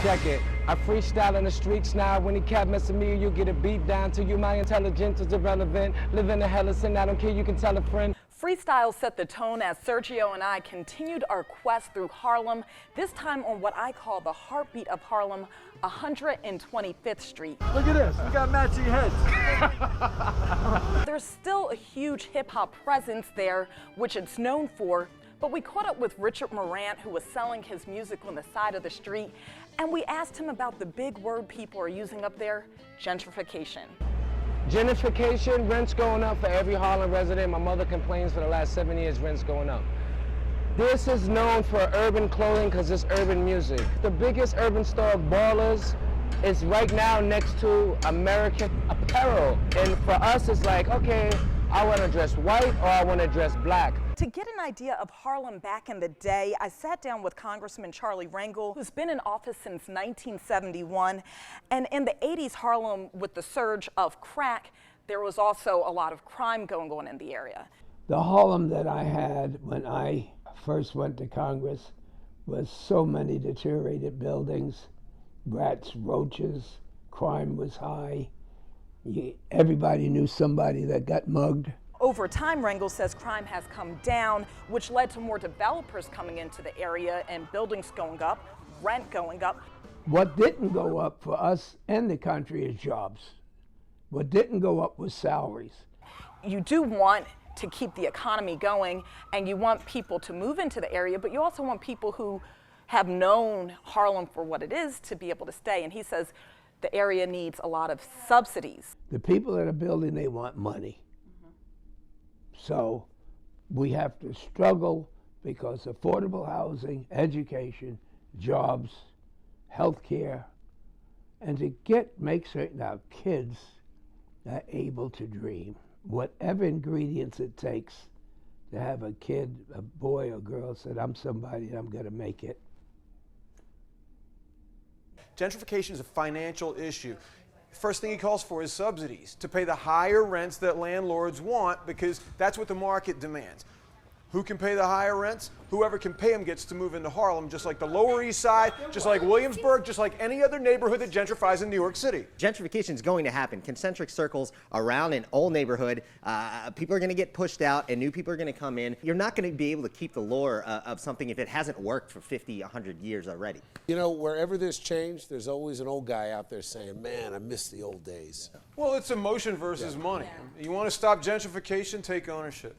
Check it. I freestyle in the streets now. When he cat messing me, you get a beat down to you. My intelligence is irrelevant. Live in the hell of sin. I don't care. You can tell a friend. Freestyle set the tone as Sergio and I continued our quest through Harlem, this time on what I call the heartbeat of Harlem, 125th Street. Look at this, we got matching heads. There's still a huge hip-hop presence there, which it's known for, but we caught up with Richard Morant, who was selling his music on the side of the street, and we asked him about the big word people are using up there, gentrification. Gentrification, rent's going up for every Harlem resident. My mother complains for the last 7 years, rent's going up. This is known for urban clothing because it's urban music. The biggest urban store of Ballers is right now next to American Apparel. And for us, it's like, okay, I want to dress white or I want to dress black. To get an idea of Harlem back in the day, I sat down with Congressman Charlie Rangel, who's been in office since 1971. And in the 80s, Harlem, with the surge of crack, there was also a lot of crime going on in the area. The Harlem that I had when I first went to Congress was so many deteriorated buildings, rats, roaches, crime was high. Everybody knew somebody that got mugged. Over time, Rangel says crime has come down, which led to more developers coming into the area and buildings going up, rent going up. What didn't go up for us and the country is jobs. What didn't go up was salaries. You do want to keep the economy going and you want people to move into the area, but you also want people who have known Harlem for what it is to be able to stay. And he says the area needs a lot of subsidies. The people that are building, they want money. So we have to struggle because affordable housing, education, jobs, health care, and to make certain our kids are able to dream. Whatever ingredients it takes to have a kid, a boy or girl said, I'm somebody, I'm gonna make it. Gentrification is a financial issue. First thing he calls for is subsidies to pay the higher rents that landlords want because that's what the market demands. Who can pay the higher rents? Whoever can pay them gets to move into Harlem, just like the Lower East Side, just like Williamsburg, just like any other neighborhood that gentrifies in New York City. Gentrification is going to happen. Concentric circles around an old neighborhood. People are going to get pushed out and new people are going to come in. You're not going to be able to keep the lure of something if it hasn't worked for 50, 100 years already. You know, wherever there's change, there's always an old guy out there saying, man, I miss the old days. Well, it's emotion versus money. You want to stop gentrification, take ownership.